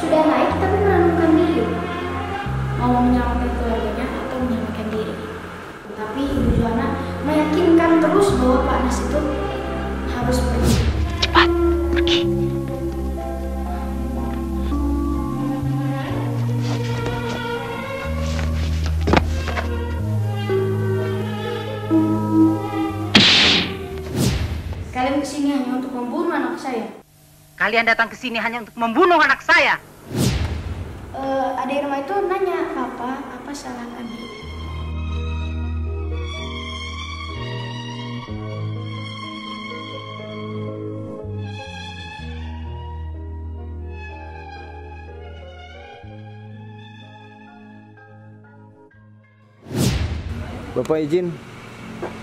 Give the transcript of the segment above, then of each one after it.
sudah naik tapi merenungkan diri, mau menyelamatkan keluarganya atau menyelamatkan diri. Tapi Ibu Johanna meyakinkan terus bahwa Pak Anas itu harus pergi. Cepat pergi. Kalian kesini hanya untuk membunuh anak saya. Kalian datang ke sini hanya untuk membunuh anak saya. Adik rumah itu nanya, Papa, apa salah kami? Bapak izin,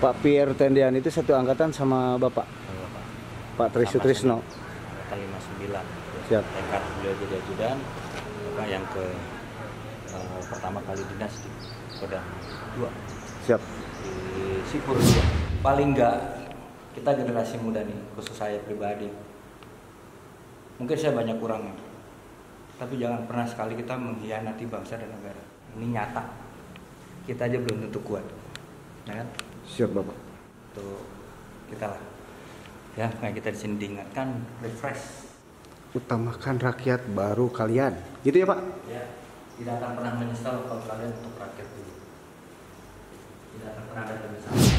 Pak Pierre Tendian itu satu angkatan sama Bapak? Pak Trisutrisno. Angkatan 59. Siap. Tekad beliau jadi ajudan, Bapak yang pertama kali dinas di Kodam 2. Siap. Di Sipur 2. Paling enggak kita generasi muda nih, khusus saya pribadi. Mungkin saya banyak kurangnya. Tapi jangan pernah sekali kita mengkhianati bangsa dan negara. Ini nyata. Kita aja belum tentu kuat. Ya kan? Siap, Bapak. Tuh kita lah. Ya, kayak kita di sini diingatkan refresh. Utamakan rakyat baru kalian. Gitu ya, Pak? Ya, tidak akan pernah menyesal kalau kalian untuk rakyat dulu. Tidak akan pernah ada penyesalan.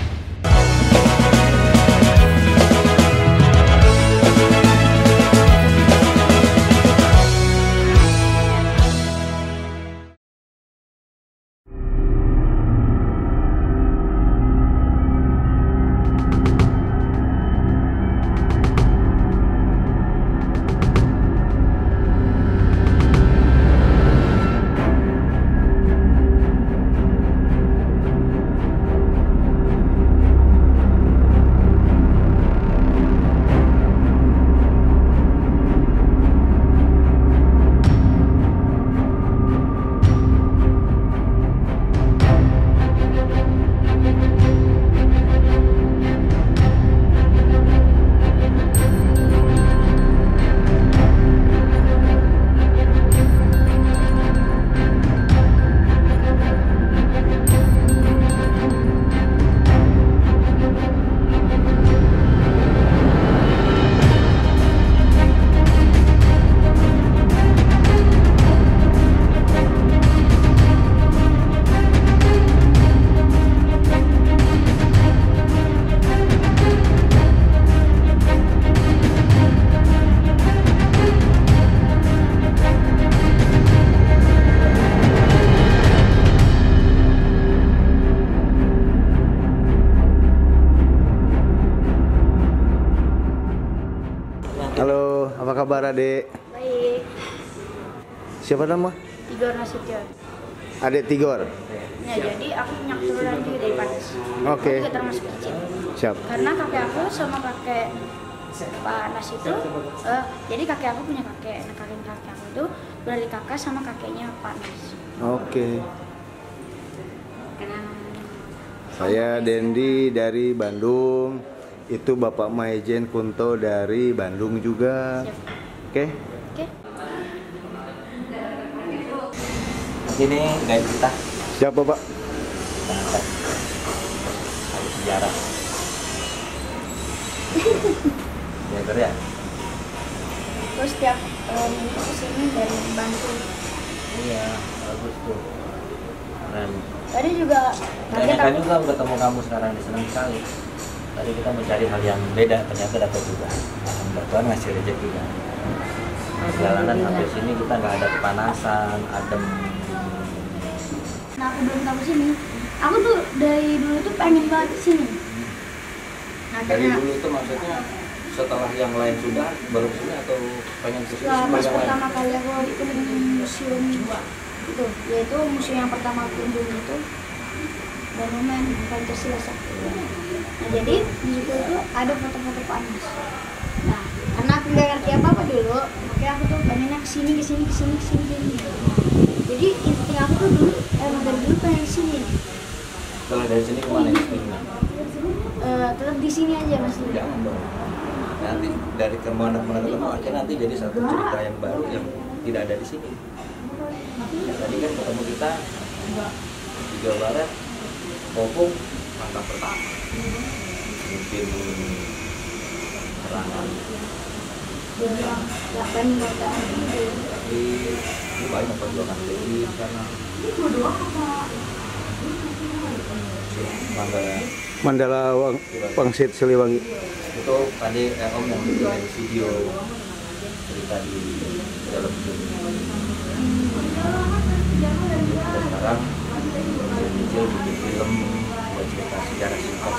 Halo, apa kabar Adek? Baik, Siapa nama? Tigor Nasution. Adek Tigor. Ya, jadi aku punya keturunan juga dari Panas. Oke. Aku juga termasuk kecil. Siap. Karena kakek aku sama kakek Pak Anas itu, jadi kakek aku punya kakek. Nah, kakek aku itu berarti kakak sama kakeknya Pak Anas. Oke. Saya Dendi dari Bandung. Itu Bapak Maijen Kunto dari Bandung juga. Siap. Oke. Oke. Ini guide kita. Siapa, Pak? Berangkat. Hari sejarah. Ya, ya. Terus tiap minggu kesini dan bantu. Iya, bagus tuh. Keren. Tadi juga kaget Banyak aku. juga ketemu kamu sekarang di senang sekali. Tadi kita mencari hal yang beda, ternyata dapat juga. Alhamdulillah Tuhan ngasih rezeki kan. Perjalanan sampai sini kita nggak ada kepanasan, adem. Nah, aku belum tahu sini. Aku tuh dari dulu tuh pengen banget kesini. Nah, Dari karena dulu itu maksudnya setelah yang lain sudah baru sini atau pengen ke sini setelah sebagai pas yang lain? pertama kali aku itu museum itu, yaitu museum yang pertama aku kunjungi itu Monumen Pancasila 1. Nah, jadi di situ tuh ada foto-foto Pak Anas. Nah, karena aku nggak ngerti apa-apa dulu, makanya aku tuh pengennya kesini. Jadi insting aku tuh dulu emang dari dulu pengen kesini. Setelah dari sini kemana istrinya? Tetap di sini aja Mas. Jangan dong. Nanti dari kemana ketemu akhirnya nanti jadi satu cerita yang baru yang tidak ada di sini. Tadi kan ketemu kita di Jawa Barat, Opung langkah pertama mungkin serangan di banyak perjuangan di sana. Mandala Wangsit Siliwangi. Itu tadi Om yang bikin video cerita di dalam Zoom. Sekarang Cil bikin film buat cerita sejarah singkat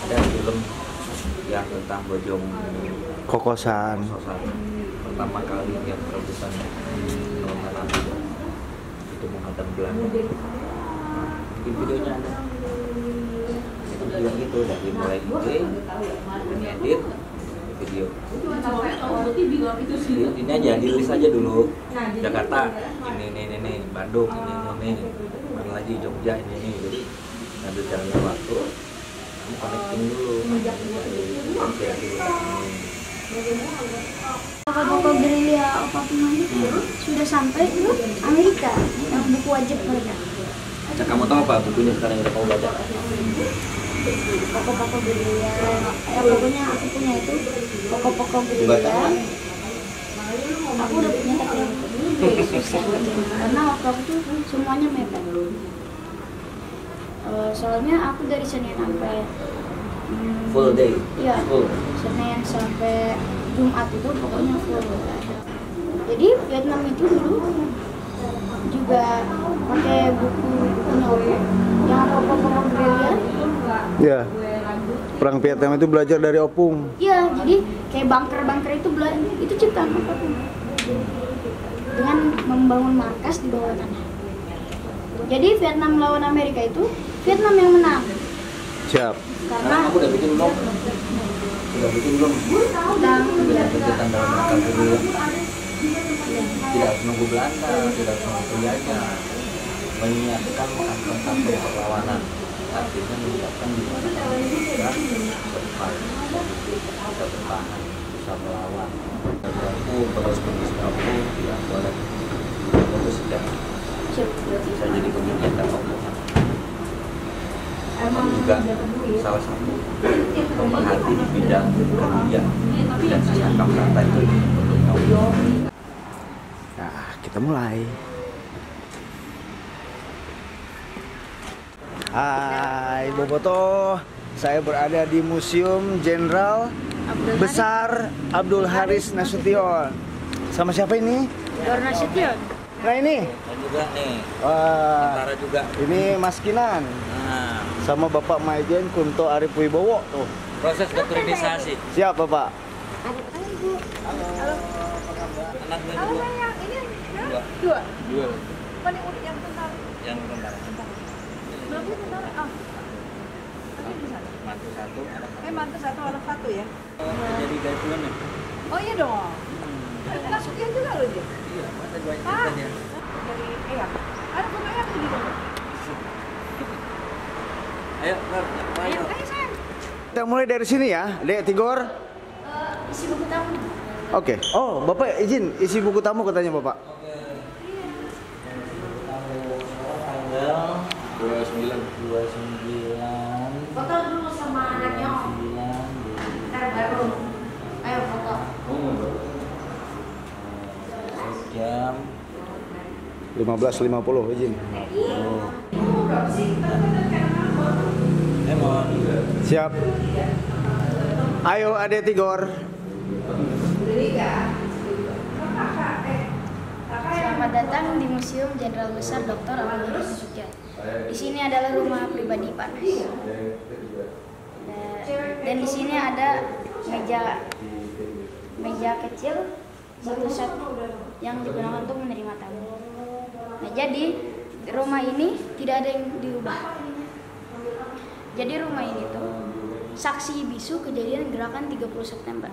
ada film yang tentang Bojong Kokosan. pertama kali yang perebutan Nusantara itu menghadap Belanda. Bikin videonya ada. Itu bilang gitu dari mulai ide, ngedit, video. Ini aja dirilis aja dulu. Jakarta, ini, Bandung, ini, mana lagi Jogja, ini. Jadi ngambil jalan waktu, kamu connecting dulu. Pokok-pokok gerilya Opapimang itu sudah sampai ke Amerika, yang buku wajib mereka. Nah, kamu tahu apa bukunya sekarang yang udah kamu baca? Pokok-pokok gerilya, pokoknya aku punya itu pokok-pokok gerilya. Aku udah punya tapi susah karena waktu aku tuh semuanya mepet. Soalnya aku dari Senin sampai Full day. Iya. Full. Senin sampai Jumat itu pokoknya full. Jadi Vietnam itu dulu juga pakai bukunya Opung yang pokok-pokok gerilya. Ya. Perang Vietnam itu belajar dari Opung. Iya, jadi kayak bunker-bunker itu itu ciptaan Opung. Dengan membangun markas di bawah tanah. Jadi Vietnam lawan Amerika itu Vietnam yang menang. Siap. Karena Aku udah bikin belum? dan Kegiatan dalam rangka dulu. Tidak harus nunggu Belanda, tidak harus nunggu penjajah. Menyiapkan kantong-kantong perlawanan. Artinya menyiapkan di mana kita bertahan, bisa bertahan, bisa melawan. Aku terus kondisi aku tidak boleh itu sejak bisa jadi kegiatan omongan. Emang juga salah satu pemerhati di bidang kerja dan sistem kata itu untuk Nah, kita mulai. Hai Boboto, saya berada di Museum Jenderal Besar Abdul Haris Nasution. Sama siapa ini? Dor Nasution. Nah ini, dan juga nih wah, tentara juga. ini Mas Kinan Nah, sama Bapak Maijen Kunto Arif Wibowo tuh. proses doktrinisasi. Siap Bapak. Anaknya Halo juga sayang, ini dua. dua. Mana yang tentara? Yang tentara. Berapa tentara? Ah, tapi di sana. Mantu satu, anak satu. Mantu satu, anak satu ya? Jadi gajian ya? Oh iya dong. Nasution juga loh dia. Iya, ada dua Ah, ya. dari Eyang. Ada foto Eyang tuh di mana? Ayo, Nar, ayo. Ayo sayang. Kita mulai dari sini ya, Dek Tigor. Isi buku tamu. Oke. Oh, Bapak izin isi buku tamu katanya Bapak. Tanggal 29. Foto dulu sama anaknya Om. Ntar baru. Ayo foto. Jam 15.50 izin. Emon. Siap. Ayo Ade Tigor. Selamat datang di Museum Jenderal Besar Dr. Abdul Haris Nasution. Di sini adalah rumah pribadi Pak Nas. Dan di sini ada meja kecil satu set yang digunakan untuk menerima tamu. Nah, jadi rumah ini tidak ada yang diubah. Jadi rumah ini tuh saksi bisu kejadian gerakan 30 September.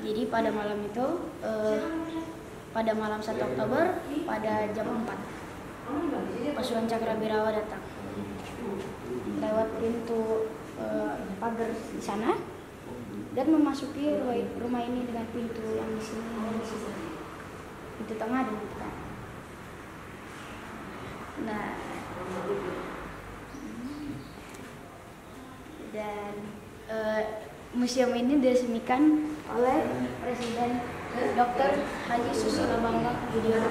Jadi pada malam itu, pada malam 1 Oktober, pada jam 4, pasukan Cakrabirawa datang. Lewat pintu pagar di sana, dan memasuki rumah ini dengan pintu yang di sini, pintu tengah dan pintu kanan. Nah, dan museum ini diresmikan oleh Presiden Dr. Haji Susilo Bambang Yudhoyono.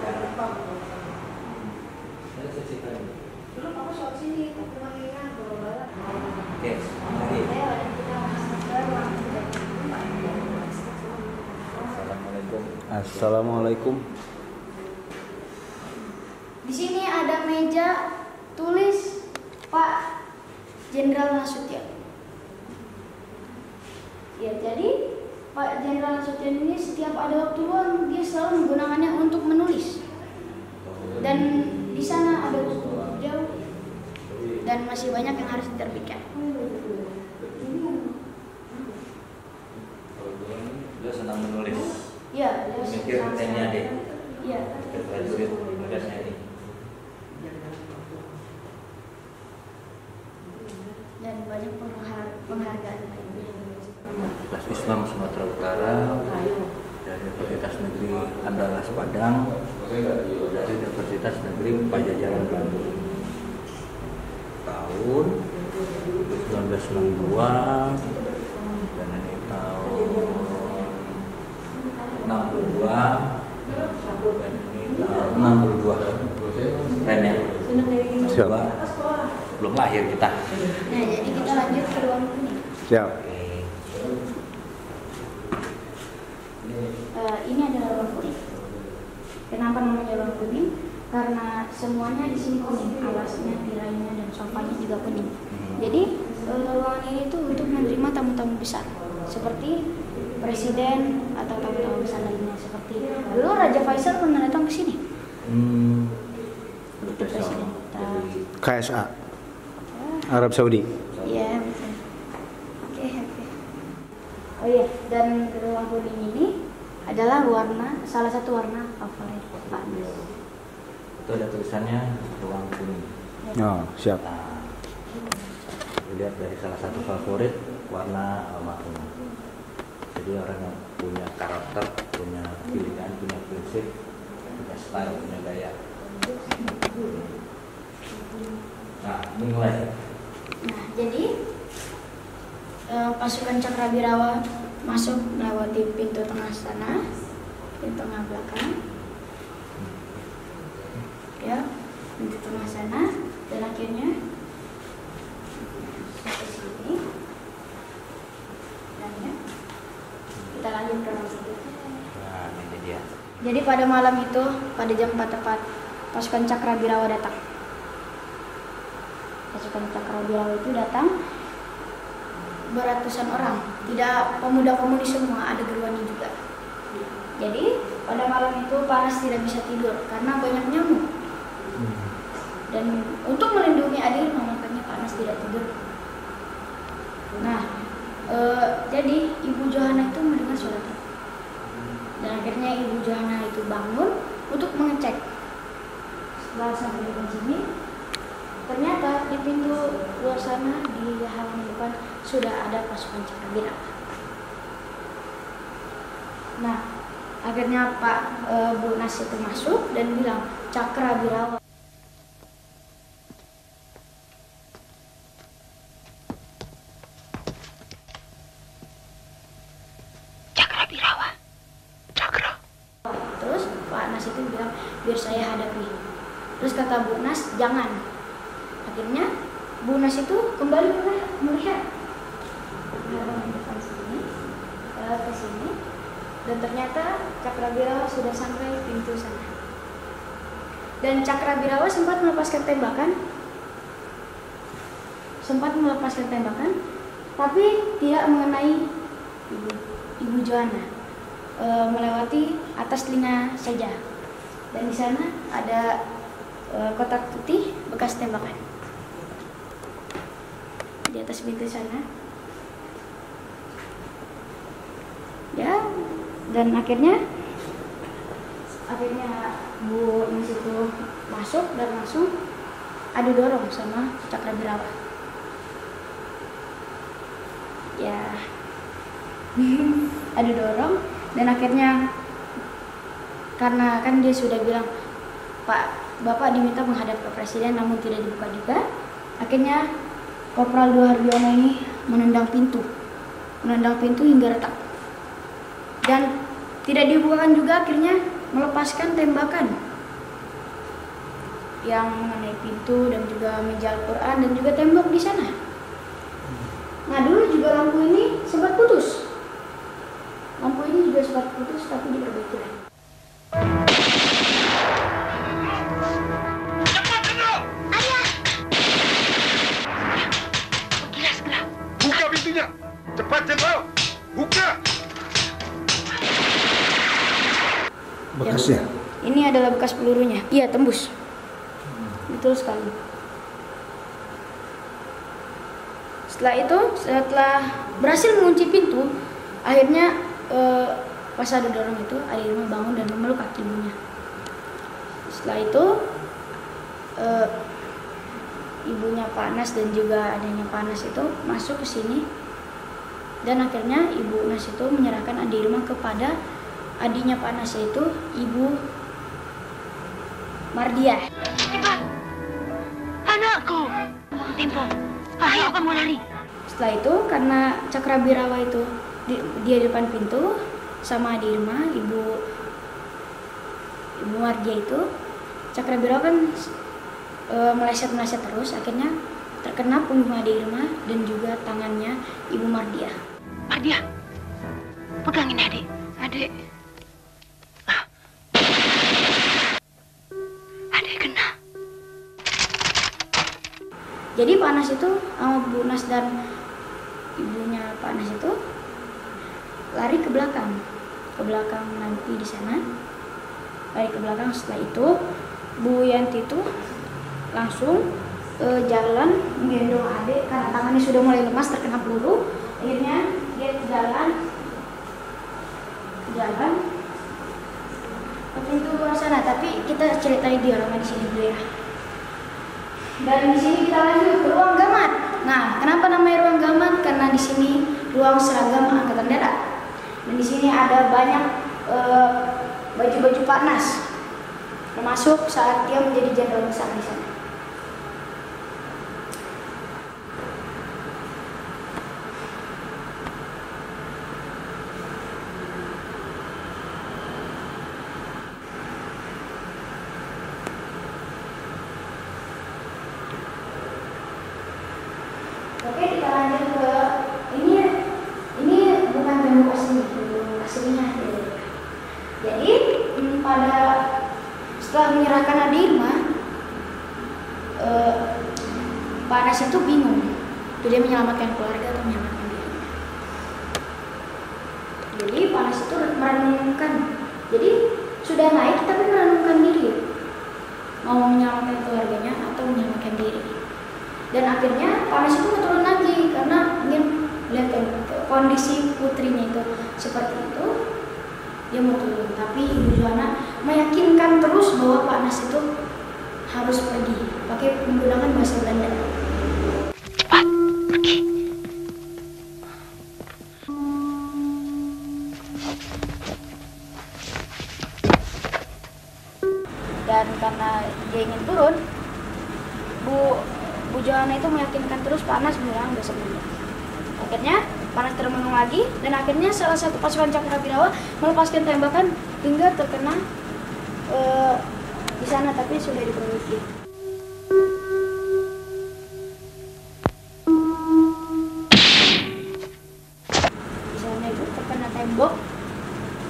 Dulu kamu soal sini, Oke, lagi. Assalamualaikum. Assalamualaikum. Di sini ada meja tulis Pak Jenderal Nasution. Ya, jadi Pak Jenderal Nasution ini setiap ada waktu luang dia selalu menggunakannya untuk menulis. Dan di sana ada buku jauh dan masih banyak yang harus diterbitkan. Dia senang menulis. Iya, Mikir tanya deh. Iya. Prajurit tugasnya ini. Dan banyak penghargaan lainnya. Universitas Islam Sumatera Utara dari Universitas Negeri Andalas Padang, dari Universitas Negeri Pajajaran Bandung. Tahun 1962 dan ini tahun 62 dan ini tahun 62. Keren ya? Siap. Belum lahir kita. Nah, jadi kita lanjut ke ruang kuning. Siap. Ini adalah ruang kuning. Kenapa namanya ruang kuning? Karena semuanya di sini kuning, alasnya, tirainya, dan sofanya juga kuning. Jadi ruangan ini tuh untuk menerima tamu-tamu besar, seperti presiden atau tamu-tamu besar lainnya. Seperti dulu Raja Faisal pernah datang ke sini. Itu presiden kita. KSA Arab Saudi. Iya, betul. Oke. Oh iya, dan ruang kuning ini adalah salah satu warna favorit Pak Mas. Itu ada tulisannya ruang kuning. Oh, siap. Nah, dilihat dari salah satu favorit warna almarhum. Jadi orang yang punya karakter, punya pilihan, punya prinsip, punya style, punya gaya. Nah, ini mulai. Nah, jadi pasukan Cakrabirawa masuk melewati pintu tengah sana, pintu tengah belakang, ya, pintu tengah sana, dan akhirnya sampai sini. Dan ya, kita lanjut ke ruang selanjutnya. Nah, ini dia. Jadi pada malam itu, pada jam 4 tepat, pasukan Cakrabirawa datang. Pasukan Cakrabirawa itu datang beratusan orang, tidak pemuda-pemudi semua, ada gerwani juga. Jadi pada malam itu Pak Anas tidak bisa tidur karena banyak nyamuk. Dan untuk melindungi adik, makanya Pak Anas tidak tidur. Nah, jadi Ibu Johana itu mendengar suara truk. Dan akhirnya Ibu Johana itu bangun untuk mengecek. Setelah sampai di sini, ternyata di pintu luar sana di halaman depan sudah ada pasukan Cakrabirawa. Nah, akhirnya Bu Nas itu masuk dan bilang, Cakrabirawa. Cakrabirawa. Cakra. Terus Pak Nas itu bilang, biar saya hadapi. Terus kata Bu Nas, jangan. Akhirnya Bu Nas itu kembali melihat ke sini, dan ternyata Cakrabirawa sudah sampai pintu sana. Dan Cakrabirawa sempat melepaskan tembakan, tapi tidak mengenai Ibu Johana, melewati atas telinga saja. Dan di sana ada kotak putih bekas tembakan di atas pintu sana. Ya, dan akhirnya Bu Nas itu masuk dan langsung adu dorong sama Cakrabirawa. Ya, adu dorong, dan akhirnya karena kan dia sudah bilang Bapak diminta menghadap ke presiden namun tidak dibuka juga. Akhirnya Kopral Dua Hardiono ini menendang pintu hingga retak dan tidak dibukakan juga, akhirnya melepaskan tembakan yang mengenai pintu dan juga meja Al-Quran dan juga tembok di sana. Nah dulu juga lampu ini sempat putus. Tapi diperbaiki lagi. Buka pintunya! Cepat, Jenderal! Buka! Bekasnya. Ini adalah bekas pelurunya. Iya, tembus. Betul sekali. Setelah berhasil mengunci pintu, akhirnya pas ada dorong itu, Adi Irma bangun dan memeluk kaki ibunya. Setelah itu ibunya Pak Nas dan juga adanya Pak Nas itu masuk ke sini, dan akhirnya Ibu Nas itu menyerahkan Adi Irma kepada adiknya Pak Nas, yaitu Ibu Mardiah. Cepat! Anakku! Tempo, ayo kamu lari. Setelah itu karena Cakrabirawa itu dia di depan pintu sama Adi Irma, Ibu Mardiah itu, Cakrabirawa kan meleset terus, akhirnya terkena punggung Adi Irma dan juga tangannya Ibu Mardiah. Mardiah, pegangin adik. Adik kena. Jadi Pak Nas itu sama Bu Nas dan ibunya Pak Nas itu lari ke belakang nanti di sana, lari ke belakang. Setelah itu Bu Yanti itu langsung jalan menggendong adik karena tangannya sudah mulai lemas terkena peluru. Akhirnya dia jalan ke pintu luar sana, tapi kita ceritain dialognya di sini dulu ya. Dan di sini kita lanjut ke ruang gamat. Nah, kenapa namanya ruang gamat? Karena di sini ruang seragam angkatan darat. Dan di sini ada banyak baju-baju Pak Nas, termasuk saat dia menjadi jenderal besar di sana. Oke, kita lanjut ke ini bukan tembok aslinya. Jadi setelah menyerahkan Adi Irma, Pak Nas itu bingung, dia menyelamatkan keluarga atau menyelamatkan diri. Jadi Pak Nas itu merenungkan, jadi sudah naik tapi merenungkan diri, mau menyelamatkan keluarganya atau menyelamatkan diri. Dan akhirnya Pak Nas itu turun lagi karena ingin lihat kondisi putrinya itu seperti itu, dia mau turun. Tapi Ibu Johanna meyakinkan terus bahwa Pak Nas itu harus pergi, pakai menggunakan bahasa Belanda. Cepat, pergi. Dan karena dia ingin turun, Bu Johanna itu meyakinkan terus Pak Nas bilang udah sebelumnya. Akhirnya Pak Nas termenung lagi, dan akhirnya salah satu pasukan Cakrabirawa melepaskan tembakan hingga terkena di sana, tapi sudah diperbaiki. Di sana itu terkena tembok,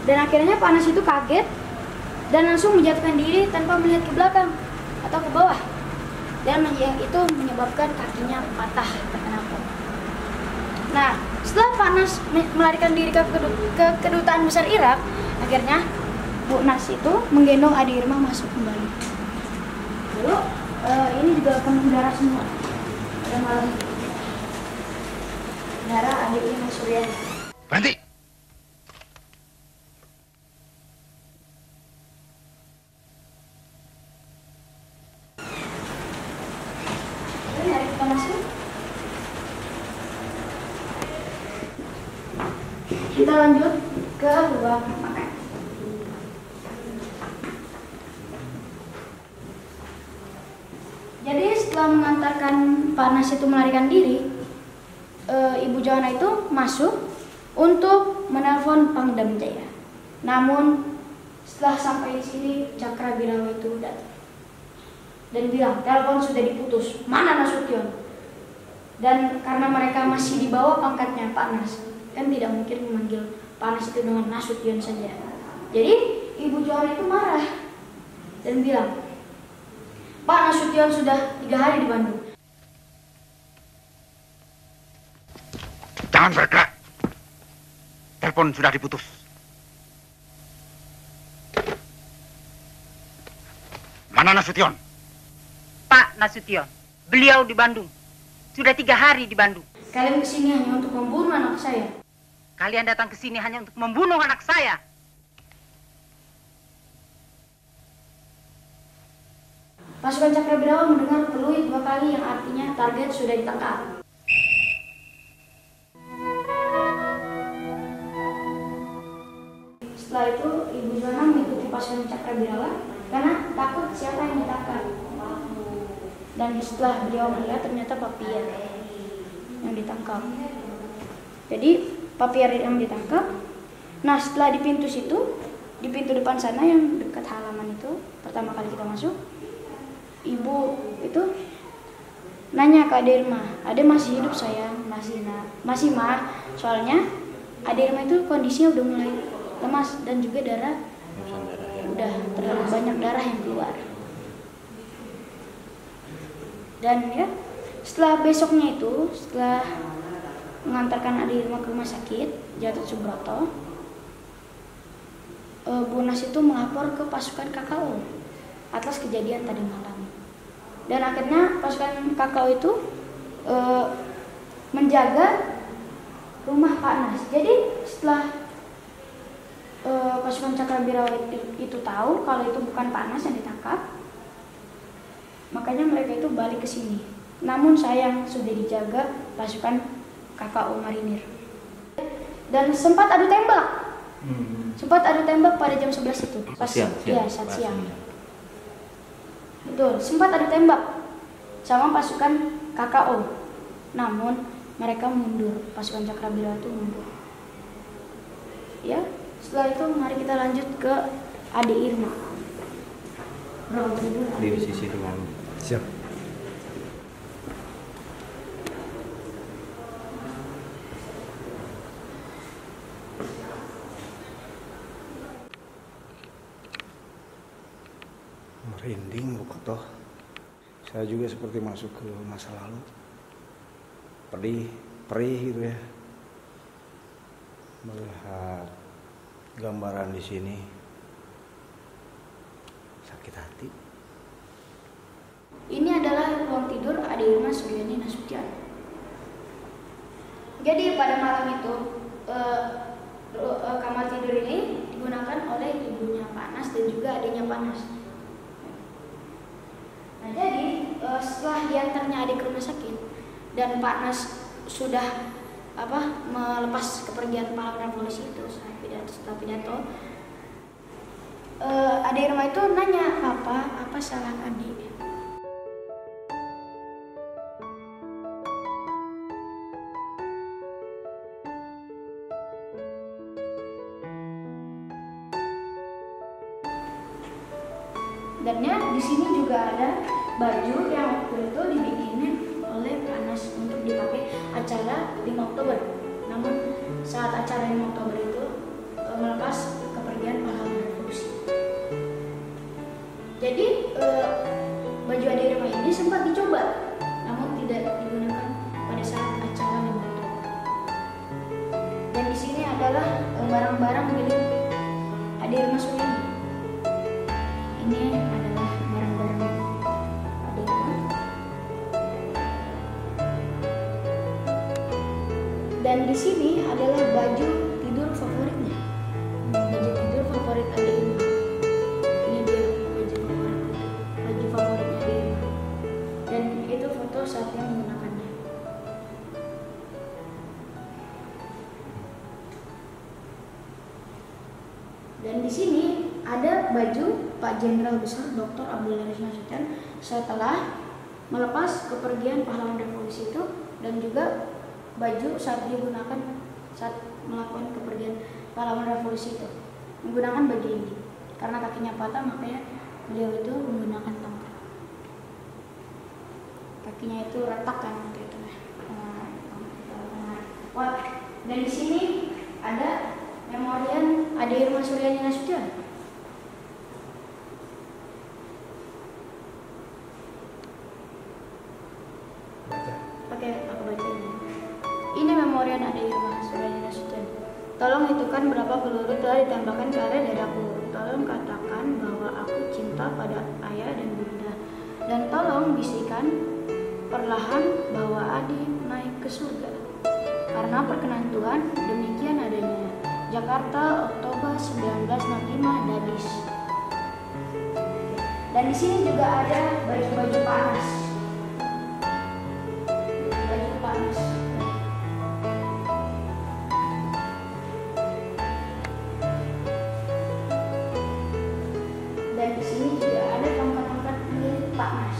dan akhirnya Pak Nas itu kaget dan langsung menjatuhkan diri tanpa melihat ke belakang atau ke bawah. Dan itu menyebabkan kakinya patah terkena bom. Nah, setelah Pak Nas melarikan diri ke kedutaan besar Irak, akhirnya Bu Nas itu menggendong Adi Irma masuk kembali. Lalu ini juga penuh darah semua pada malam itu. Darah Adi Irma Suryani. Berhenti! Kita lanjut ke ruang makan. Jadi setelah mengantarkan Pak Nas itu melarikan diri, Ibu Johanna itu masuk untuk menelpon Pangdam Jaya. Namun setelah sampai di sini Cakrabirawa itu datang dan bilang telepon sudah diputus, mana Nasution? Dan karena mereka masih di bawah pangkatnya Pak Nas, kan tidak mungkin memanggil Pak Nas itu dengan Nasution saja. Jadi Ibu Johanna itu marah dan bilang, Pak Nasution sudah 3 hari di Bandung. Jangan bergerak. Telepon sudah diputus. Mana Nasution? Pak Nasution, beliau di Bandung. Sudah 3 hari di Bandung. Kalian kesini hanya untuk membunuh anak saya. Kalian datang ke sini hanya untuk membunuh anak saya. Pasukan Cakrabirawa mendengar peluit 2 kali yang artinya target sudah ditangkap. Setelah itu Ibu Johanna mengikuti pasukan Cakrabirawa karena takut siapa yang ditangkap. Dan setelah beliau melihat ternyata Pak Pier yang ditangkap. Jadi Pak Pier yang ditangkap. Nah setelah di pintu situ, di pintu depan sana yang dekat halaman itu, pertama kali kita masuk, ibu itu nanya ke Ade Irma, Ade masih hidup sayang? Masih Ma, soalnya Ade Irma itu kondisinya udah mulai lemas dan juga darah udah terlalu banyak darah yang keluar. Dan ya setelah besoknya itu, setelah mengantarkan Ade Irma ke rumah sakit Gatot Subroto, Bu Nas itu melapor ke pasukan KKO atas kejadian tadi malam. Dan akhirnya pasukan KKO itu menjaga rumah Pak Nas. Jadi setelah pasukan Cakrabirawa itu tahu kalau itu bukan Pak Nas yang ditangkap, makanya mereka itu balik ke sini. Namun sayang sudah dijaga pasukan KKO Marinir. Dan sempat adu tembak. Sempat adu tembak pada jam 11 itu. Pas siang. Saat siang. Betul, sempat adu tembak sama pasukan KKO. Namun mereka mundur, pasukan Cakrabirawa itu mundur. Ya, setelah itu mari kita lanjut ke Ade Irma. Di sisi dengan Siap. Merinding bukan toh. Saya juga seperti masuk ke masa lalu. Perih gitu ya. Melihat gambaran di sini sakit hati. Ini adalah ruang tidur Ade Irma Suryani Nasution. Jadi pada malam itu kamar tidur ini digunakan oleh ibunya Pak Nas dan juga adiknya Pak Nas. Nah jadi setelah diantarnya adik ke rumah sakit dan Pak Nas sudah melepas kepergian pahlawan polisi itu setelah pidato, Ade Irma itu nanya apa salah adik. Dan ya di sini juga ada baju yang waktu itu dibikinin oleh Pak Nas untuk dipakai acara 5 Oktober. Namun saat acara 5 Oktober itu melepas kepergian pahlawan revolusi. Jadi baju Ade Irma ini sempat dicoba, namun tidak digunakan pada saat acara 5 Oktober. Dan di sini adalah barang-barang milik Ade Irma Suryani. Ini adalah barang-barang Ade Irma. Dan di sini adalah baju tidur favoritnya. Baju tidur favorit Ade Irma. Ini dia baju favoritnya Ade Irma. Dan itu foto saat yang menggunakannya. Dan di sini ada baju Pak Jenderal Besar Dr. Abdul Haris Nasution setelah melepas kepergian pahlawan revolusi itu, dan juga baju saat digunakan saat melakukan kepergian pahlawan revolusi itu menggunakan baju ini. Karena kakinya patah, makanya beliau itu menggunakan tongkat. Kakinya itu retak kan waktu itu. Dan di sini ada memorian Ade Irma Suryani Nasution. Oke, aku baca ini. Ini memorian Ade Irma Suryani Nasution. Tolong hitungkan berapa peluru telah ditembakkan ke arah dadaku. Tolong katakan bahwa aku cinta pada ayah dan bunda. Dan tolong bisikan perlahan bahwa Adi naik ke surga. Karena perkenan Tuhan, demikian adanya. Jakarta, Oktober 1965, Dadis. Dan di sini juga ada baju-baju panas. Baju panas. Dan di sini juga ada tongkat-tongkat milik panas.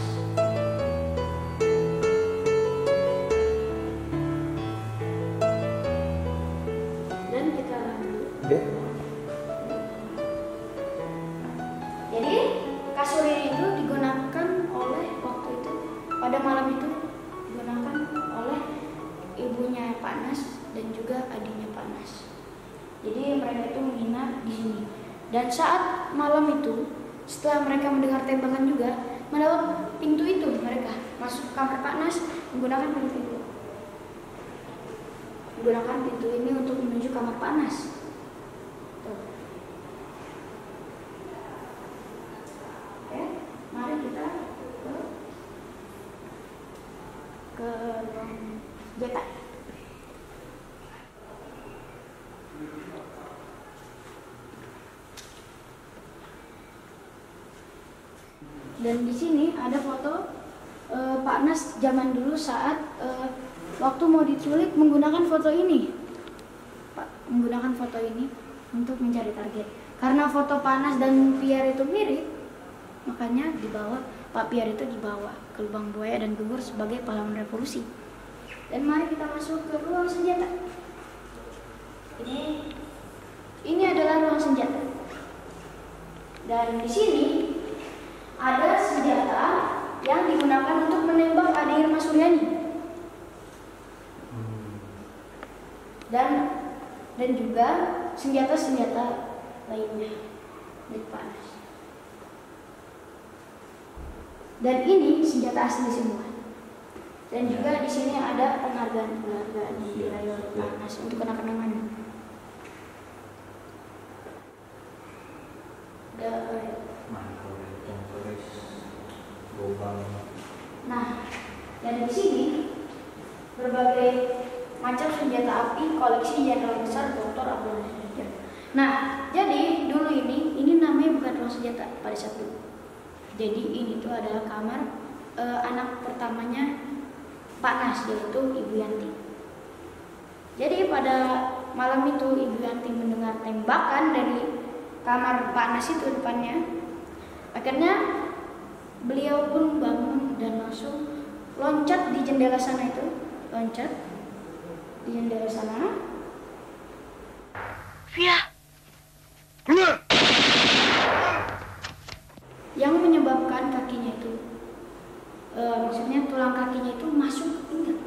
Dan kita lanjut. Jadi kasur ini itu digunakan oleh waktu itu, pada malam itu digunakan oleh ibunya Panas dan juga adiknya Panas. Jadi mereka itu menginap di sini. Dan saat malam itu, setelah mereka mendengar tembakan juga, melewat pintu itu mereka masuk ke kamar Panas menggunakan pintu itu. Menggunakan pintu ini untuk menuju kamar Panas. Tuh. Oke, mari kita ke ruang senjata. Dan di sini ada foto Pak Nas zaman dulu saat waktu mau diculik menggunakan foto ini. Menggunakan foto ini untuk mencari target. Karena foto Pak Nas dan Pierre itu mirip, makanya dibawa Pak Pierre itu dibawa ke lubang buaya dan gugur sebagai pahlawan revolusi. Dan mari kita masuk ke ruang senjata. Ini adalah ruang senjata. Dan di sini ada senjata yang digunakan untuk menembak Ade Irma Suryani. Dan juga senjata-senjata lainnya milik Panas. Dan ini senjata asli semua. Dan juga di sini ada penghargaan yang diraih oleh Panas untuk kenang-kenangan. Nah, dan di sini berbagai macam senjata api koleksi Jenderal Besar Dr. Abdul Haris Nasution. Nah, jadi dulu ini namanya bukan ruang senjata pada saat itu. Jadi ini tuh adalah kamar anak pertamanya Pak Nas, yaitu Ibu Yanti. Jadi pada malam itu Ibu Yanti mendengar tembakan dari kamar Pak Nas itu depannya. Akhirnya beliau pun bangun dan langsung loncat di jendela sana itu, loncat di jendela sana. Via, Keluar! Yang menyebabkan kakinya itu, maksudnya tulang kakinya itu masuk ke pinggang,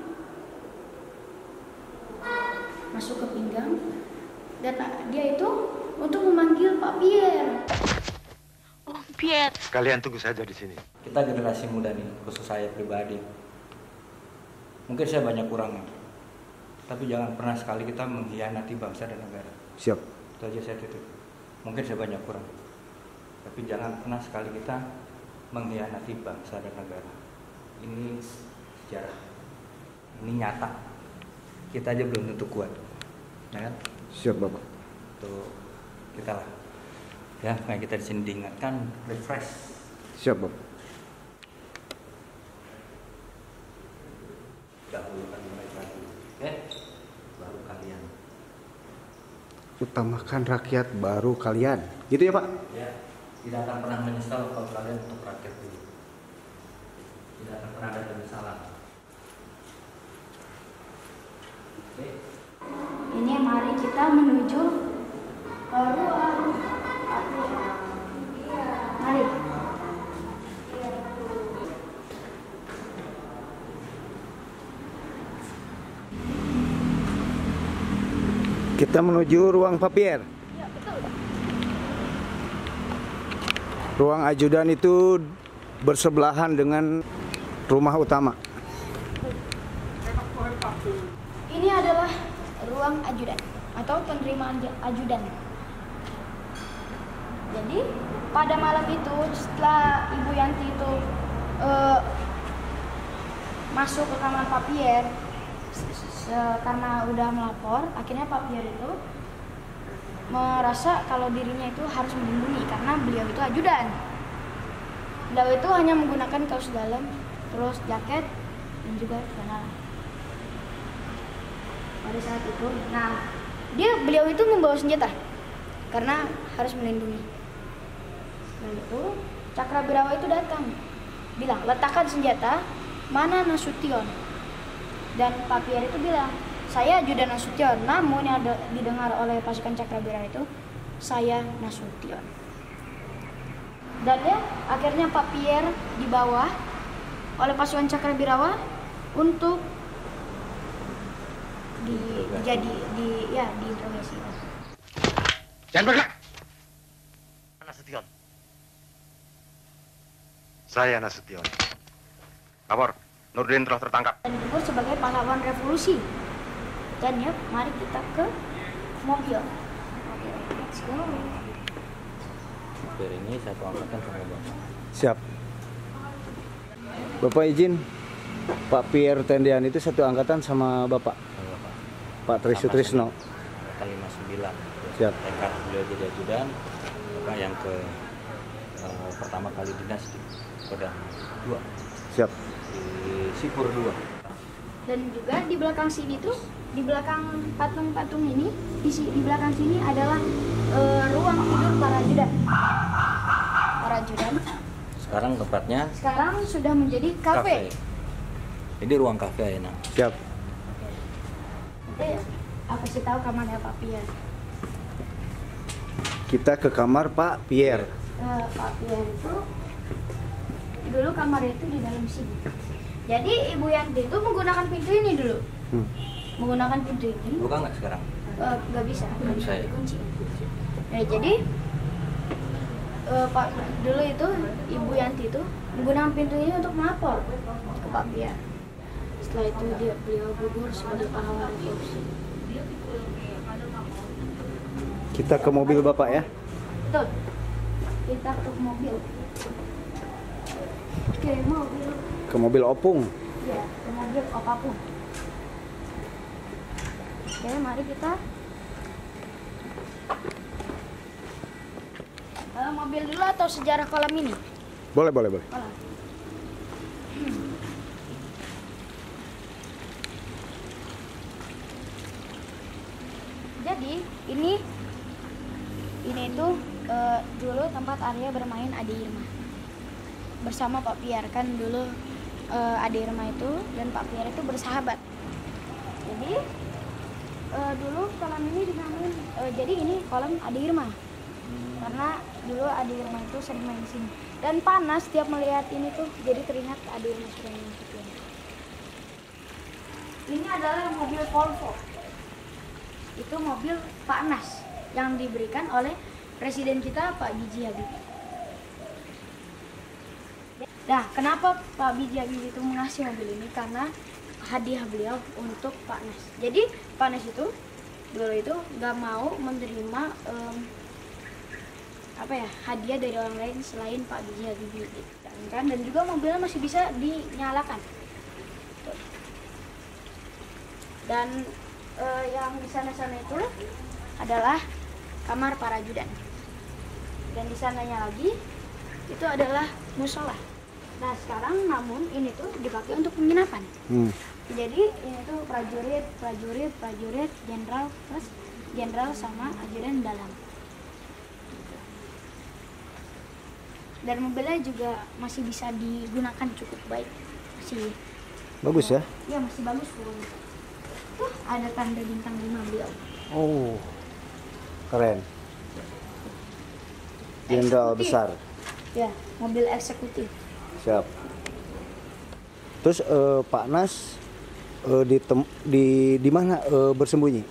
masuk ke pinggang. Dan dia itu untuk memanggil Pak Pierre. oh Pierre. Kalian tunggu saja di sini. Kita generasi muda nih, khusus saya pribadi. Mungkin saya banyak kurangnya, tapi jangan pernah sekali kita mengkhianati bangsa dan negara. Siap. Itu aja saya tutup. Mungkin saya banyak kurang, tapi jangan pernah sekali kita mengkhianati bangsa dan negara. Ini sejarah, ini nyata. Kita aja belum tentu kuat, ya kan? Siap, Bapak. Tuh kita lah, ya kayak kita di sini diingatkan, refresh. Siap, Bapak. Dahulukan mereka dulu, oke? Baru kalian. Utamakan rakyat baru kalian. Gitu ya Pak? Ya, tidak akan pernah menyesal kalau kalian untuk rakyat dulu. Tidak akan pernah ada penyesalan. Oke. Ini mari kita menuju ke ruang. Mari. Kita menuju ruang Pak Pierre. Ya, betul. Ruang ajudan itu bersebelahan dengan rumah utama. Ini adalah ruang ajudan atau penerimaan ajudan. Jadi pada malam itu setelah Ibu Yanti itu masuk ke kamar Pak Pierre karena udah melapor, akhirnya Pak Pierre itu merasa kalau dirinya itu harus melindungi karena beliau itu ajudan. Beliau itu hanya menggunakan kaos dalam, terus jaket dan juga celana. Pada saat itu, nah beliau itu membawa senjata karena harus melindungi. Dan itu Cakrabirawa itu datang, bilang letakkan senjata, mana Nasution? Dan Pak Pierre itu bilang, saya ajudan Nasution. Namun yang didengar oleh pasukan Cakrabirawa itu, saya Nasution. Dan ya akhirnya Pak Pierre dibawa oleh pasukan Cakrabirawa untuk diinterogasi. Jangan bergerak. Nasution. Saya Nasution. Lapor, Nurdin telah tertangkap. Dan disebut sebagai pahlawan revolusi. Dan ya, mari kita ke mobil. Oke, let's go. Supir ini satu angkatan sama Bapak. Siap. Bapak izin, Pak Pierre Tendian itu satu angkatan sama Bapak, Sama Bapak. Pak Trisutrisno. Angkatan 59. Siap. Tekad beliau jadi ajudan, Bapak yang pertama kali dinas di Kodam 2. Siap. Di Sipur 2. Dan juga di belakang sini tuh, di belakang patung-patung ini, di belakang sini adalah ruang tidur para ajudan. Para ajudan Sekarang tempatnya sekarang sudah menjadi kafe. Ini ruang kafe Ayana. Siap. Nanti aku kasih tahu kamarnya Pak Pierre. Kita ke kamar Pak Pierre. Pak Pierre itu dulu kamarnya itu di dalam sini. Jadi Ibu Yanti itu menggunakan pintu ini dulu. Menggunakan pintu ini. Buka nggak sekarang? Nggak bisa. Nggak bisa ya? Kunci. Ya, jadi Pak dulu itu Ibu Yanti itu menggunakan pintu ini untuk melapor ke Pak Pierre. Setelah itu beliau gugur sebagai pahlawan revolusi. Kita ke mobil Bapak ya. Betul. Kita ke mobil. Oke, mobil. Ke mobil Opung. Ya, ke mobil apapun. Oke, mari kita mobil dulu atau sejarah kolam ini? Boleh. Kolam. Jadi ini itu dulu tempat Arya bermain Ade Irma bersama Pak Pierre. Kan dulu Ade Irma itu dan Pak Pierre itu bersahabat. Jadi dulu kolam ini dinamain jadi ini kolam Ade Irma karena dulu Ade Irma itu sering main di sini. Dan panas setiap melihat ini tuh, jadi teringat Ade Irma sering main di sini. Ini adalah mobil Volvo. Itu mobil Pak Nas yang diberikan oleh presiden kita Pak B.J. Habibie. Nah, kenapa Pak B.J. Habibie itu mengasih mobil ini? Karena hadiah beliau untuk Pak Nas. Jadi Pak Nas itu dulu itu nggak mau menerima hadiah dari orang lain selain Pak B.J. Habibie. Dan juga mobilnya masih bisa dinyalakan. Tuh. Dan yang di sana-sana itu adalah kamar para ajudan. Dan di sananya lagi itu adalah musola. Nah, sekarang namun ini tuh dipakai untuk penginapan. Jadi ini tuh prajurit, jenderal, plus jenderal sama ajudan dalam. Dan mobilnya juga masih bisa digunakan cukup baik, masih Bagus ya? ya masih bagus full. Tuh ada tanda bintang 5 beliau. Oh, keren. Jenderal Eksekutif. besar. Ya, mobil eksekutif. Siap. Terus Pak Nas di mana bersembunyi?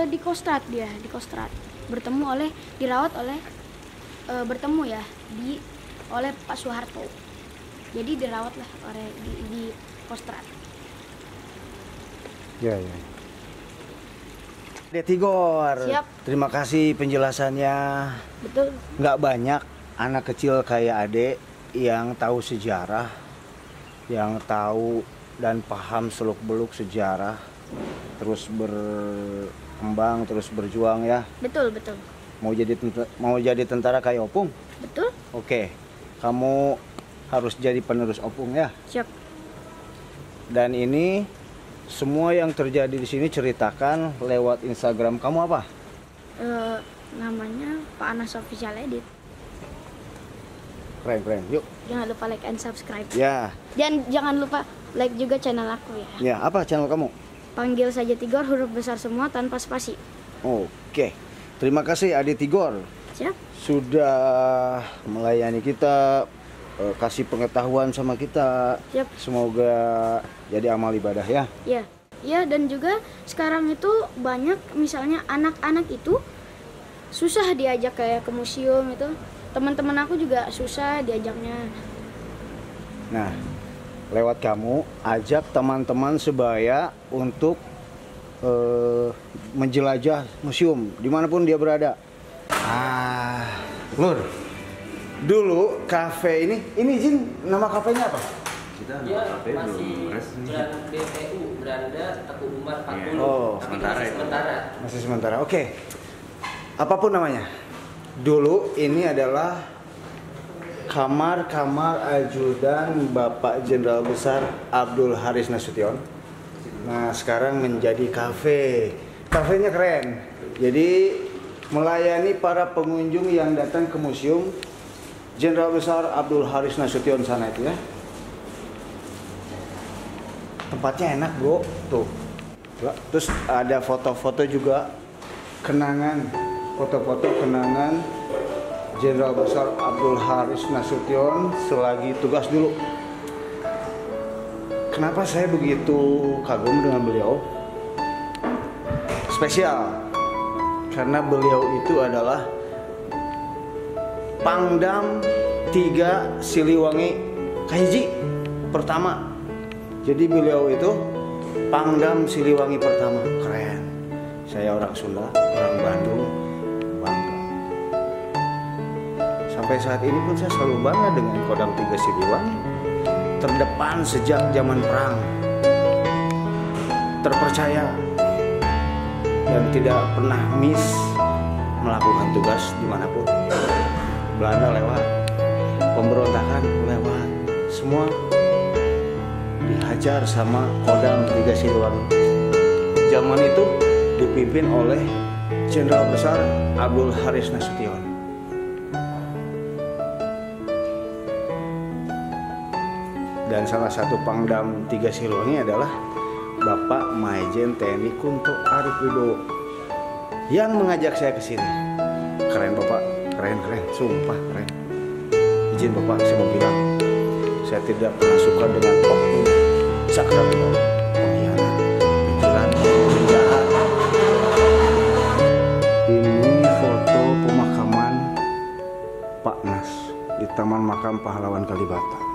Di Kostrad dia, di Kostrad. Dirawat oleh bertemu ya oleh Pak Soeharto. Jadi dirawat lah oleh di Kostrad. Ya, ya. Dek Tigor, Siap. terima kasih penjelasannya. Betul. Nggak banyak anak kecil kayak Adek yang tahu sejarah, yang tahu dan paham seluk-beluk sejarah, terus berkembang, terus berjuang ya. Betul, betul. Mau jadi tentara kayak Opung? Betul? Oke, kamu harus jadi penerus Opung ya. Siap. Dan ini semua yang terjadi di sini ceritakan lewat Instagram kamu apa? Namanya Pak Anas Official Edit. Keren. Yuk. Jangan lupa like and subscribe. Ya. Dan jangan lupa like juga channel aku ya. Ya, apa channel kamu? Panggil saja Tigor, huruf besar semua tanpa spasi. Oke. Terima kasih Adi Tigor Siap? sudah melayani kita, kasih pengetahuan sama kita. Siap. Semoga jadi amal ibadah ya. Ya. Ya, dan juga sekarang itu banyak misalnya anak-anak itu susah diajak kayak ke museum itu. Teman-teman aku juga susah diajaknya. Nah, lewat kamu ajak teman-teman sebaya untuk menjelajah museum dimanapun dia berada. Lur, dulu kafe ini Jin, nama kafenya apa? Dia masih BPU, Beranda Teguh Umar 40. Oh, tapi sementara. Masih sementara. Oke. Apapun namanya. Dulu ini adalah kamar ajudan Bapak Jenderal Besar Abdul Haris Nasution. Nah, sekarang menjadi kafe. Kafenya keren. Jadi melayani para pengunjung yang datang ke museum Jenderal Besar Abdul Haris Nasution sana itu ya. Tempatnya enak, Bro. Tuh. Terus ada foto-foto juga kenangan. Foto-foto kenangan Jenderal Besar Abdul Haris Nasution selagi tugas dulu. Kenapa saya begitu kagum dengan beliau? Spesial. Karena beliau itu adalah Pangdam 3 Siliwangi Kahiji pertama. Jadi beliau itu Pangdam Siliwangi pertama. Keren. Saya orang Sunda, orang Bandung, bangga. Sampai saat ini pun saya selalu bangga dengan Kodam 3 Siliwangi. Terdepan sejak zaman perang. Terpercaya dan tidak pernah miss melakukan tugas dimanapun. Belanda lewat, pemberontakan lewat, semua dihajar sama Kodam 3 Siliwangi. Zaman itu dipimpin oleh Jenderal Besar Abdul Haris Nasution. Dan salah satu Pangdam 3 Siliwangi adalah Bapak Majen TNI Kunto Arif Wibowo yang mengajak saya ke sini. Keren Bapak, keren, sumpah keren. Izin Bapak, saya mau bilang, saya tidak pernah suka dengan oknum sakral, pengkhianat, pencuran, penjahat. Ini foto pemakaman Pak Nas di Taman Makam Pahlawan Kalibata.